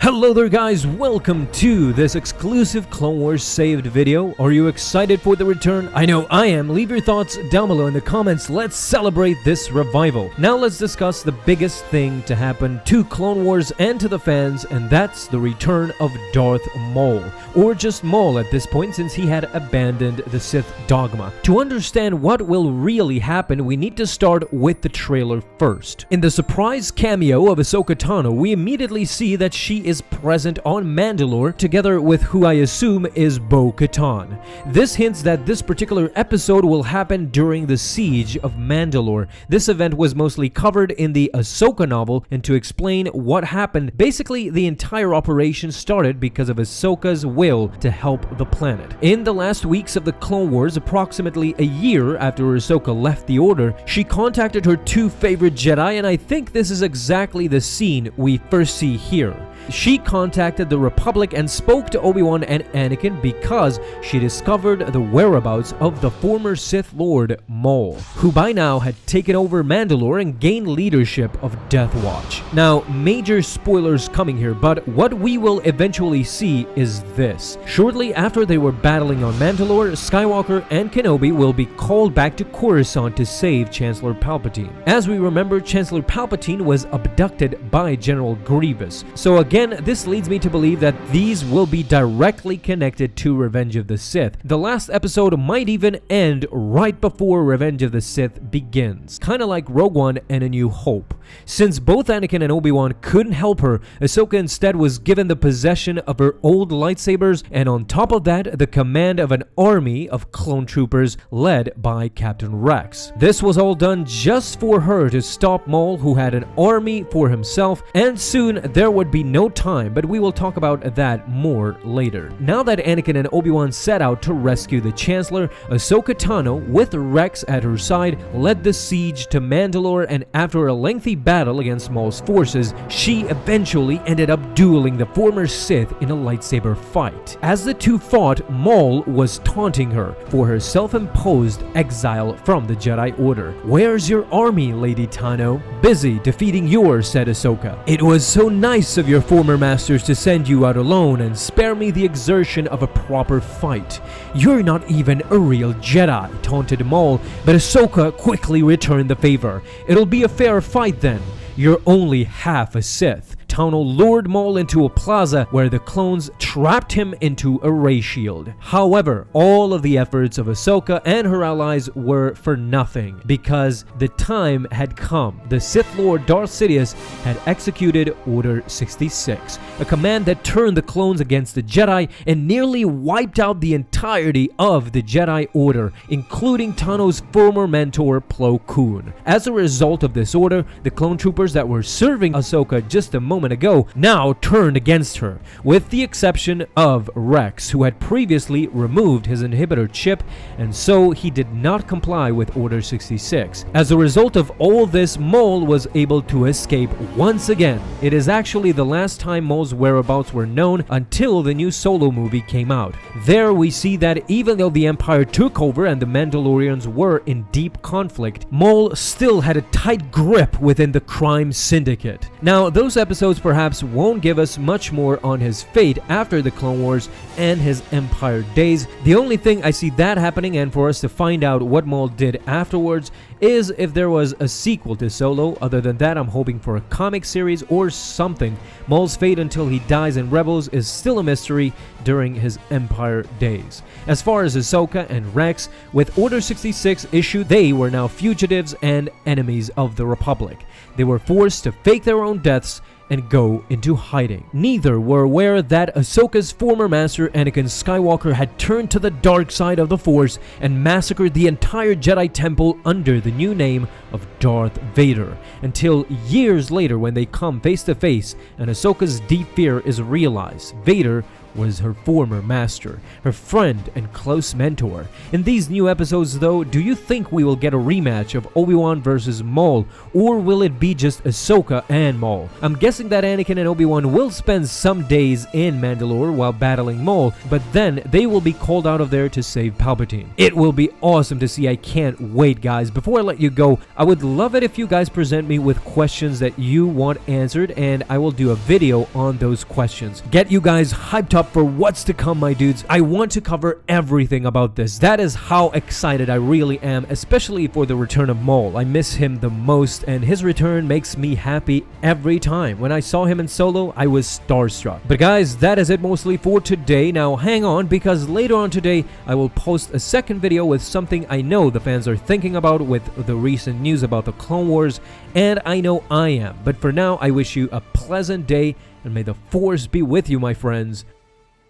Hello there guys, welcome to this exclusive Clone Wars saved video. Are you excited for the return? I know I am. Leave your thoughts down below in the comments. Let's celebrate this revival. Now let's discuss the biggest thing to happen to Clone Wars and to the fans, and that's the return of Darth Maul. Or just Maul at this point, since he had abandoned the Sith dogma. To understand what will really happen, we need to start with the trailer first. In the surprise cameo of Ahsoka Tano, we immediately see that she is present on Mandalore together with who I assume is Bo-Katan. This hints that this particular episode will happen during the siege of Mandalore. This event was mostly covered in the Ahsoka novel, and to explain what happened, basically the entire operation started because of Ahsoka's will to help the planet. In the last weeks of the Clone Wars, approximately a year after Ahsoka left the Order, she contacted her two favorite Jedi, and I think this is exactly the scene we first see here. She contacted the Republic and spoke to Obi-Wan and Anakin because she discovered the whereabouts of the former Sith Lord Maul, who by now had taken over Mandalore and gained leadership of Death Watch. Now, major spoilers coming here, but what we will eventually see is this. Shortly after they were battling on Mandalore, Skywalker and Kenobi will be called back to Coruscant to save Chancellor Palpatine. As we remember, Chancellor Palpatine was abducted by General Grievous. So again, this leads me to believe that these will be directly connected to Revenge of the Sith. The last episode might even end right before Revenge of the Sith begins, kinda like Rogue One and A New Hope. Since both Anakin and Obi-Wan couldn't help her, Ahsoka instead was given the possession of her old lightsabers, and on top of that, the command of an army of clone troopers led by Captain Rex. This was all done just for her to stop Maul, who had an army for himself, and soon there would be no time, but we will talk about that more later. Now that Anakin and Obi-Wan set out to rescue the Chancellor, Ahsoka Tano, with Rex at her side, led the siege to Mandalore, and after a lengthy battle against Maul's forces, she eventually ended up dueling the former Sith in a lightsaber fight. As the two fought, Maul was taunting her for her self-imposed exile from the Jedi Order. "Where's your army, Lady Tano?" "Busy defeating yours," said Ahsoka. "It was so nice of your former masters to send you out alone and spare me the exertion of a proper fight. You're not even a real Jedi," taunted Maul, but Ahsoka quickly returned the favor. "It'll be a fair fight then. You're only half a Sith." Tano lured Maul into a plaza where the clones trapped him into a ray shield. However, all of the efforts of Ahsoka and her allies were for nothing, because the time had come. The Sith Lord Darth Sidious had executed Order 66, a command that turned the clones against the Jedi and nearly wiped out the entirety of the Jedi Order, including Tano's former mentor Plo Koon. As a result of this order, the clone troopers that were serving Ahsoka just a moment ago now turned against her, with the exception of Rex, who had previously removed his inhibitor chip, and so he did not comply with Order 66. As a result of all this, Maul was able to escape once again. It is actually the last time Maul's whereabouts were known until the new Solo movie came out. There we see that even though the Empire took over and the Mandalorians were in deep conflict, Maul still had a tight grip within the crime syndicate. Now, those episodes perhaps won't give us much more on his fate after the Clone Wars and his Empire days. The only thing I see that happening, and for us to find out what Maul did afterwards, is if there was a sequel to Solo. Other than that, I'm hoping for a comic series or something. Maul's fate until he dies in Rebels is still a mystery during his Empire days. As far as Ahsoka and Rex, with Order 66 issued, they were now fugitives and enemies of the Republic. They were forced to fake their own deaths and go into hiding. Neither were aware that Ahsoka's former master Anakin Skywalker had turned to the dark side of the Force and massacred the entire Jedi Temple under the new name of Darth Vader, until years later when they come face to face and Ahsoka's deep fear is realized. Vader was her former master, her friend and close mentor. In these new episodes though, do you think we will get a rematch of Obi-Wan versus Maul, or will it be just Ahsoka and Maul? I'm guessing that Anakin and Obi-Wan will spend some days in Mandalore while battling Maul, but then they will be called out of there to save Palpatine. It will be awesome to see. I can't wait, guys. Before I let you go, I would love it if you guys present me with questions that you want answered, and I will do a video on those questions. Get you guys hyped up for what's to come, my dudes. I want to cover everything about this. That is how excited I really am, especially for the return of Maul. I miss him the most, and his return makes me happy every time. When I saw him in Solo, I was starstruck. But guys, that is it mostly for today. Now hang on, because later on today, I will post a second video with something I know the fans are thinking about with the recent news about the Clone Wars, and I know I am. But for now, I wish you a pleasant day, and may the Force be with you, my friends,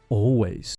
always.